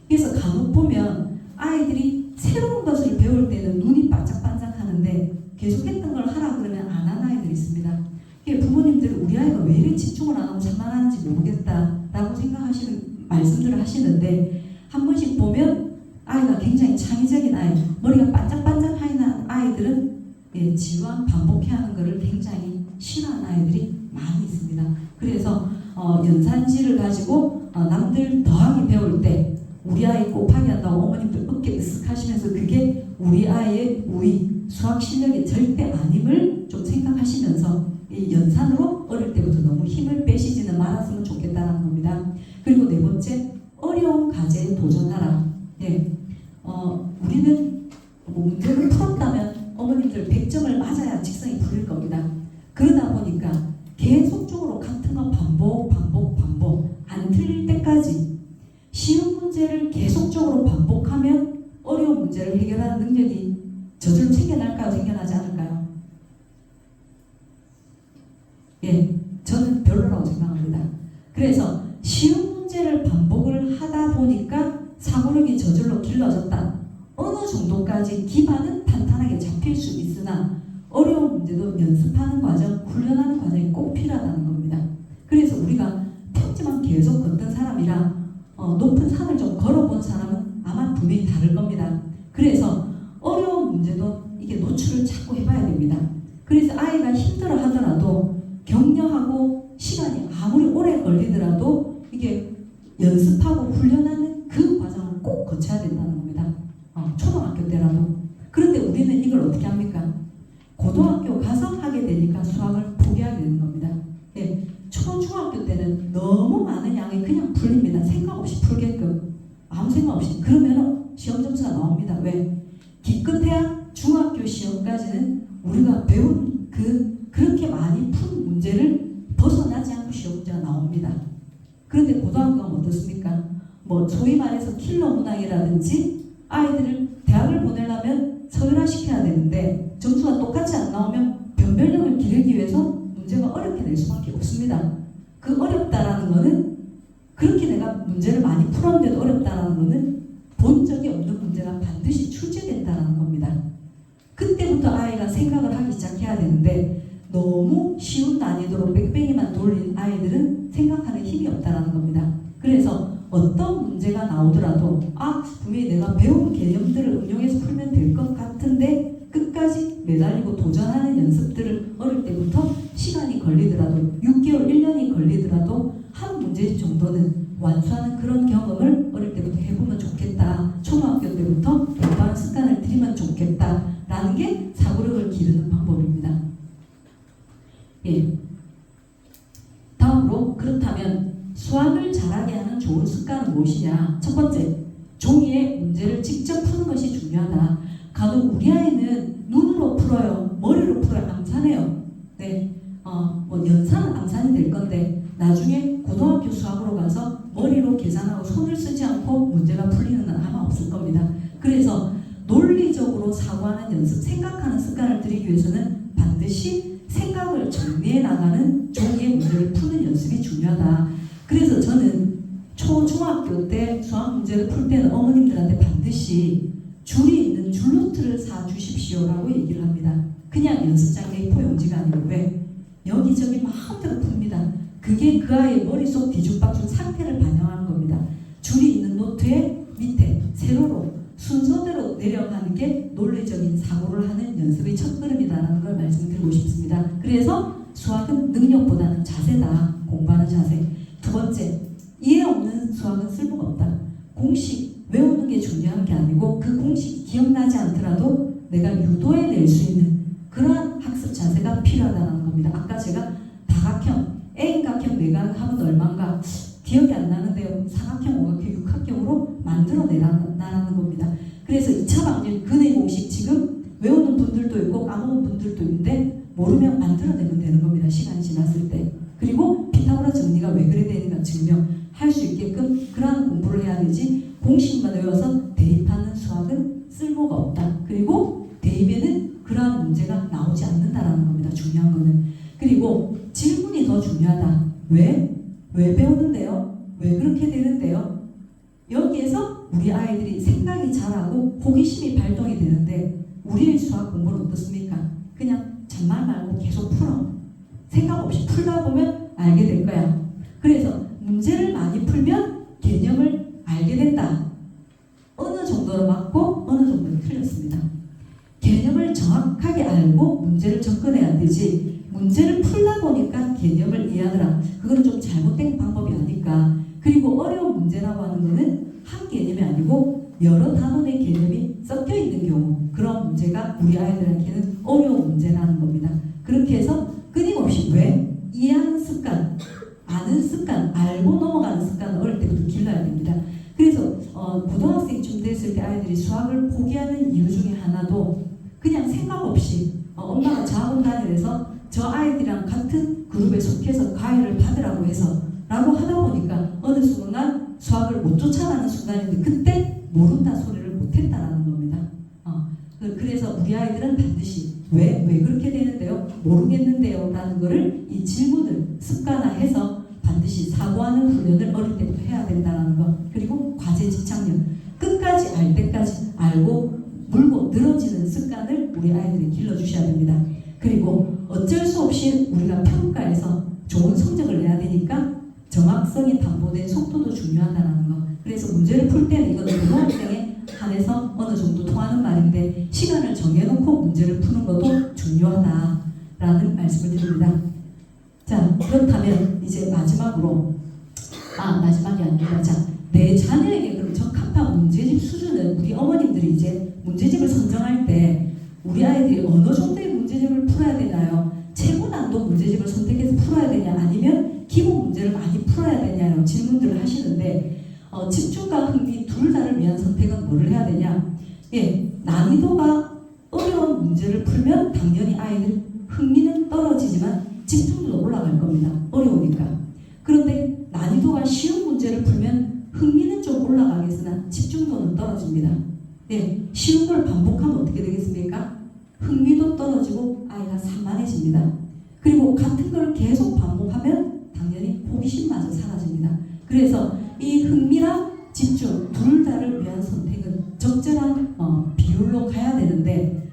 그래서 간혹 보면 아이들이 새로운 것을 배울 때는 눈이 반짝반짝 하는데 계속 했던 걸 하라 그러면 안 하는 아이들이 있습니다. 부모님들이 우리 아이가 왜 이렇게 집중을 안 하고 산만하는지 모르겠다라고 생각하시는 말씀들을 하시는데 한 번씩 보면 아이가 굉장히 창의적인 아이, 머리가 반짝반짝하는 아이들은 지루한 반복해야 하는 것을 굉장히 싫어하는 아이들이 많이 있습니다. 그래서 연산지를 가지고 남들 더하기 배울 때 우리 아이 곱하기 한다고 어머님들 어깨 으쓱하시면서 그게 우리 아이의 우위, 수학 실력이 절대 아님을 좀 생각하시면서 이 연산으로 어릴 때부터 너무 힘을 빼시지는 말았으면 좋겠다는 겁니다. 그리고 네 번째, 어려운 과제에 도전하라. 예, 우리는 문제를 풀었다면 어머님들 100점을 맞아야 직성이 풀릴 겁니다. 그러다 보니까 계속적으로 같은 거 반복 안 틀릴 때까지 쉬운 문제를 계속적으로 반복하면 어려운 문제를 해결하는 능력이 저절로 생겨날까요? 생겨나지 않을까요? 예, 저는 별로라고 생각합니다. 그래서 쉬운 문제를 반복을 하다 보니까 사고력이 저절로 길러졌다. 어느 정도까지 기반은 탄탄하게 잡힐 수 있으나 어려운 문제도 연습하는 과정, 훈련하는 과정이 꼭 필요하다는 겁니다. 그래서 우리가 평지만 계속 걷던 사람이랑 높은 산을 좀 걸어본 사람은 아마 분명히 다를 겁니다. 그래서 어려운 문제도 이게 노출을 자꾸 해봐야 됩니다. 그래서 아이가 힘들어 하더라도 격려하고 시간이 아무리 오래 걸리더라도 이게 연습하고 훈련하는 그 과정을 꼭 거쳐야 된다는 겁니다. 초등학교 때라도. 그런데 우리는 이걸 어떻게 합니까? 고등학교 가서 하게 되니까 수학을 포기하게 되는 겁니다. 예, 초중학교 때는 너무 많은 양이 그냥 풀립니다. 생각 없이 풀게끔. 아무 생각 없이. 그러면 시험 점수가 나옵니다. 왜? 기껏해야 중학교 시험까지는 우리가 배운 그렇게 많이 푼 문제를 벗어나지 않고 시험 문제가 나옵니다. 그런데 고등학교는 어떻습니까? 소위 말해서 킬러 문항이라든지 아이들을 대학을 보내려면 서열화시켜야 되는데 점수가 똑같이 안 나오면 변별력을 기르기 위해서 문제가 어렵게 될 수밖에 없습니다. 그 어렵다라는 거는 그렇게 내가 문제를 많이 풀었는데도 어렵다라는 거는 본 적이 없는 문제가 반드시 출제된다는 겁니다. 그때부터 아이가 생각을 하기 시작해야 되는데 너무 쉬운 난이도로 뺑뺑이만 돌린 아이들은 생각하는 힘이 없다는 겁니다. 그래서 어떤 문제가 나오더라도 분명히 내가 배운 개념들을 응용해서 풀면 될 것 같은데 끝까지 매달리고 도전하는 연습들을 어릴 때부터 시간이 걸리더라도 6개월, 1년이 걸리더라도 한 문제 정도는 완수하는 그런 경험을 어릴 때부터 해보면 좋겠다. 초등학교 때부터 공부하는 습관을 들이면 좋겠다라는 게 사고력을 기르는 방법입니다. 예. 다음으로 그렇다면 수학을 잘하게 하는 좋은 습관은 무엇이냐? 첫 번째, 종이에 문제를 직접 푸는 것이 중요하다. 간혹 우리 아이는 눈으로 풀어요, 머리로 풀어요, 암산해요. 네, 연산은 암산이 될 건데 나중에 고등학교 수학으로 가서 머리로 계산하고 손을 쓰지 않고 문제가 풀리는 건 아마 없을 겁니다. 그래서 논리적으로 사고하는 연습, 생각하는 습관을 들이기 위해서는 반드시 생각을 정리해 나가는 종이의 문제를 푸는 연습이 중요하다. 그래서 저는 초중학교 때 수학 문제를 풀 때는 어머님들한테 반드시 줄이 있는 줄노트를 사주십시오라고 얘기를 합니다. 그냥 연습장 A4 용지가 아니고 왜? 여기저기 마음대로 풉니다. 그게 그 아이의 머릿속 뒤죽박죽 상태를 반영하는 겁니다. 줄이 있는 노트의 밑에 세로로 순서대로 내려가는 게 논리적인 사고를 하는 연습의 첫걸음이다라는 걸 말씀드리고 싶습니다. 그래서 수학은 능력보다는 자세다. 공부하는 자세. 두 번째, 이해 없는 수학은 쓸모가 없다. 공식 외우는 게 중요한 게 아니고 그 공식이 기억나지 않더라도 내가 유도해낼 수 있는 그러한 학습 자세가 필요하다는 겁니다. 아까 제가 다각형, N각형, 내각 하면 얼마인가 기억이 안 나는데요. 사각형, 오각형, 육각형으로 만들어내라는 겁니다. 그래서 2차 방정 근의 공식 지금 외우는 분들도 있고 까먹은 분들도 있는데 모르면 만들어내면 되는 겁니다. 시간이 지났을 때. 그리고 피타고라 정리가 왜 그래 되는가 증명할 수 있게끔 그러한 공부를 해야 되지 공식만 외워서 대입하는 수학은 쓸모가 없다. 그리고 대입에는 그러한 문제가 나오지 않는다라는 겁니다. 중요한 거는. 그리고 질문이 더 중요하다. 왜? 왜 배우는데요? 왜 그렇게 되는데요? 여기에서 우리 아이들이 생각이 자라고 호기심이 발동이 되는데 우리의 수학 공부는 어떻습니까? 그냥 잔말 말고 계속 풀어. 생각 없이 풀다 보면 알게 될 거야. 그래서 문제를 많이 풀면 개념을 알게 된다. 어느 정도로 맞고 어느 정도로 틀렸습니다. 개념을 정확하게 알고 문제를 접근해야 되지 문제를 풀다 보니까 개념을 이해하더라. 그거는 좀 잘못된 방법이 아닐까. 그리고 어려운 문제라고 하는 거는 한 개념이 아니고 여러 단원의 개념이 섞여 있는 경우 그런 문제가 우리 아이들에게는 어려운 문제라는 겁니다. 그렇게 해서 끊임없이 왜? 이해하는 습관, 아는 습관, 알고 넘어가는 습관을 어릴 때부터 길러야 됩니다. 그래서 고등학생쯤 됐을 때 아이들이 수학을 포기하는 이유 중에 하나도 그냥 생각 없이 엄마가 저학원 다니면서 저 아이들이랑 같은 그룹에 속해서 과외를 받으라고 해서 라고 하다 보니까 어느 순간 수학을 못 쫓아가는 순간인데 그때 모른다 소리를 못했다라는 겁니다. 그래서 우리 아이들은 반드시 왜 그렇게 되는데요? 모르겠는데요? 라는 거를 이 질문을 습관화해서 반드시 사고하는 훈련을 어릴 때부터 해야 된다는 거. 그리고 과제 집착력. 끝까지 알 때까지 알고 물고 늘어지는 습관을 우리 아이들이 길러주셔야 됩니다. 그리고 어쩔 수 없이 우리가 평가에서 좋은 성적을 내야 되니까 정확성이 담보된 속도도 중요하다는 거. 그래서 문제를 풀 때는 이건 고등학생에 한해서 어느 정도 통하는 말인데 시간을 정해놓고 문제를 푸는 것도 중요하다라는 말씀을 드립니다. 자, 그렇다면 이제 마지막으로 마지막이 아니라 자, 내 자녀에게 그럼 적합한 문제집 수준은 우리 어머님들이 이제 문제집을 선정할 때 우리 아이들이 어느 정도의 문제집을 풀어야 되나요? 최고 난도 문제집을 선택해서 풀어야 되냐 아니면 기본 문제를 많이 풀어야 되냐라는 질문들을 하시는데 집중과 흥미 둘 다를 위한 선택은 뭐를 해야 되냐? 예, 난이도가 어려운 문제를 풀면 당연히 아이들 흥미는 떨어지지만 집중도 올라갈 겁니다. 어려우니까. 그런데 난이도가 쉬운 문제를 풀면 흥미는 좀 올라가겠으나 집중도는 떨어집니다. 예, 쉬운 걸 반복하면 어떻게 되겠습니까? 흥미도 떨어지고 아이가 산만해집니다. 그리고 같은 걸 계속 반복하면 당연히 호기심마저 사라집니다. 그래서 이 흥미랑 집중 둘 다를 위한 선택은 적절한 비율로 가야 되는데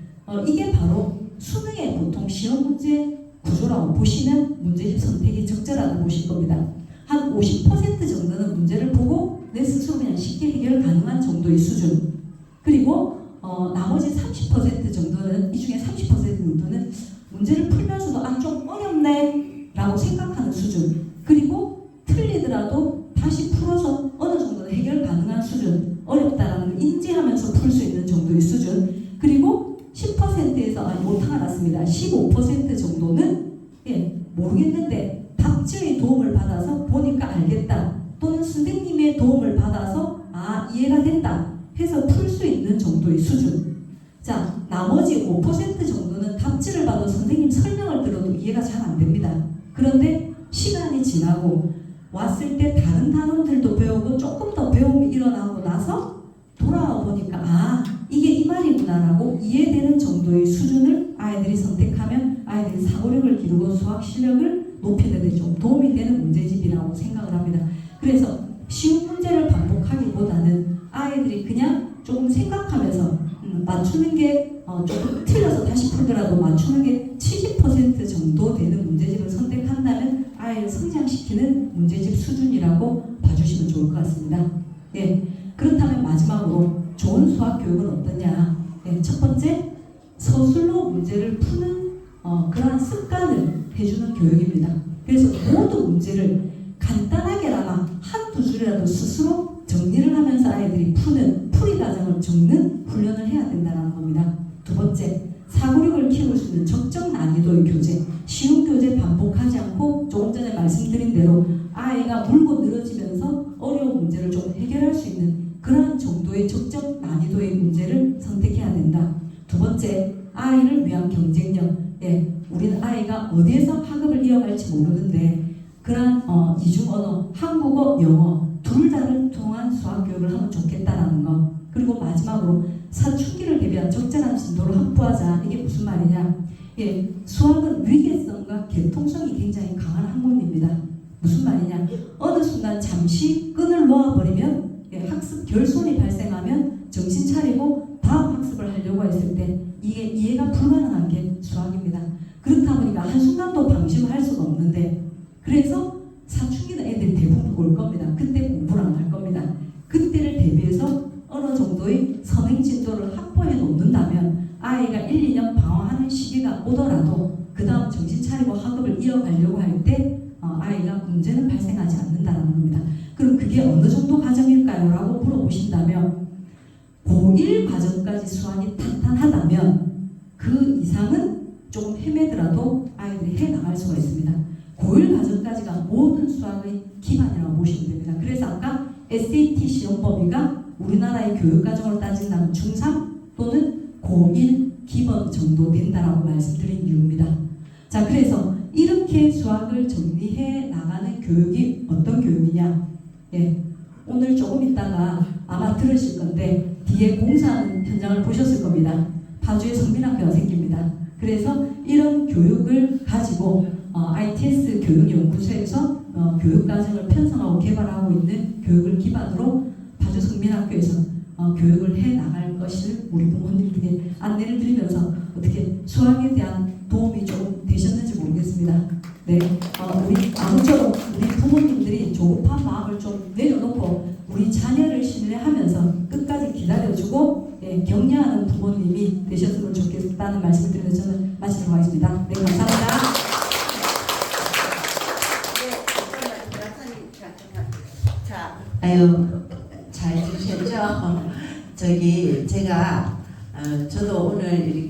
이게 바로 수능의 보통 시험 문제 구조라고 보시면 문제집 선택이 적절하다고 보실 겁니다. 한 50% 정도는 문제를 보고 내 스스로 그냥 쉽게 해결 가능한 정도의 수준. 그리고 나머지 30% 정도는 이 중에 30% 정도는 문제를 풀면서도 좀 어렵네 라고 생각하는 수준. 그리고 틀리더라도 다시 풀어서 어느 정도는 해결 가능한 수준. 어렵다라는 걸 인지하면서 풀 수 있는 정도의 수준. 그리고 10%에서 오타가 났습니다. 15% 정도는 모르겠는데 답지의 도움을 받아서 보니까 알겠다. 또는 선생님의 도움을 받아서 이해가 된다 해서 풀 수 있는 정도의 수준. 자, 나머지 5% 정도는 답지를 봐도 선생님 설명을 들어도 이해가 잘 안 됩니다. 그런데 시간이 지나고 왔을 때 다른 단원들도 배우고 조금 더 배움이 일어나고 나서 돌아와 보니까 이게 이 말이구나 라고 이해되는 정도의 수준을 아이들이 선택하면 아이들이 사고력을 기르고 수학 실력을 높이는 데 좀 도움이 되는 문제집이라고 생각을 합니다. 그래서 쉬운 문제를 반복하기보다는 아이들이 그냥 조금 생각하면서 맞추는 게 조금 틀려서 다시 풀더라도 맞추는 게 70% 정도 되는 문제집을 선택한다면 아이를 성장시키는 문제집 수준이라고 봐주시면 좋을 것 같습니다. 예, 그렇다면 마지막으로 좋은 수학 교육은 어떠냐? 예, 첫 번째, 서술로 문제를 푸는 그러한 습관을 해주는 교육입니다. 그래서 모든 문제를 간단하게나마 한두 줄이라도 스스로 정리를 하면서 아이들이 푸는 풀이 과정을 적는 훈련을 해야 된다는 겁니다. 두 번째, 사고력을 키울 수 있는 적정 난이도의 교재, 쉬운 교재 반복하지 않고 조금 전에 말씀드린 대로 아이가 물고 늘어지면서 어려운 문제를 좀 해결할 수 있는 그러한 정도의 적정 난이도의 문제를 선택해야 된다. 두 번째, 아이를 위한 경쟁력. 예, 우리는 아이가 어디에서 학업을 이어갈지 모르는데 그러한 이중 언어, 한국어, 영어 둘 다를 통한 수학 교육을 하면 좋겠다라는 거. 그리고 마지막으로 사춘기를 대비한 적절한 진도를 확보하자. 이게 무슨 말이냐? 예, 수학은 위계성과 개통성이 굉장히 강한 학문입니다. 무슨 말이냐? 어느 순간 잠시 끈을 놓아버리면 학습 결손이 발생하면 정신 차리고 다음 학습을 하려고 했을 때 이게 이해가 불가능한 게 수학입니다. 그렇다 보니까 한순간도 방심을 할 수가 없는데 그래서 사춘기는 애들이 대부분 올 겁니다. 그때 공부를 안 할 겁니다. 그때를 대비해서 어느 정도의 선행 진도를 확보해 놓는다면 아이가 1, 2년 방황하는 시기가 오더라도 그 다음 정신 차리고 학업을 이어가려고 할 때 아이가 문제는 발생하지 않는다는 겁니다. 그럼 그게 어느 정도 과정일까요? 라고 물어보신다면 고1 과정까지 수학이 탄탄하다면 그 이상은 조금 헤매더라도 아이들이 해나갈 수가 있습니다. 고1 과정까지가 모든 수학의 기반이라고 보시면 됩니다. 그래서 아까 SAT 시험 범위가 우리나라의 교육과정으로 따진다면 중3 또는 고1 기본 정도 된다라고 말씀드린 이유입니다. 자, 그래서 이렇게 수학을 정리해 나가는 교육이 어떤 교육이냐? 예, 오늘 조금 있다가 아마 들으실 건데 뒤에 공사하는 현장을 보셨을 겁니다. 파주에 성민학교가 생깁니다. 그래서 이런 교육을 가지고 ITS 교육연구소에서 교육과정을 편성하고 개발하고 있는 교육을 기반으로 파주 성민학교에서 교육을 해 나갈 것을 우리 부모님들에게 안내를 드리면서 어떻게 수학에 대한 도움이 좀 되셨는지 모르겠습니다. 네, 아무쪼록 우리 부모님들이 조급한 마음을 좀 내려놓고 우리 자녀를 신뢰하면서 끝까지 기다려주고 격려하는 부모님이 되셨으면 좋겠다는 말씀을 드리면서 저는 마치도록 하겠습니다. 네, 감사합니다. 아유, 잘 들으셨죠? 저기 제가 저도 오늘 이렇게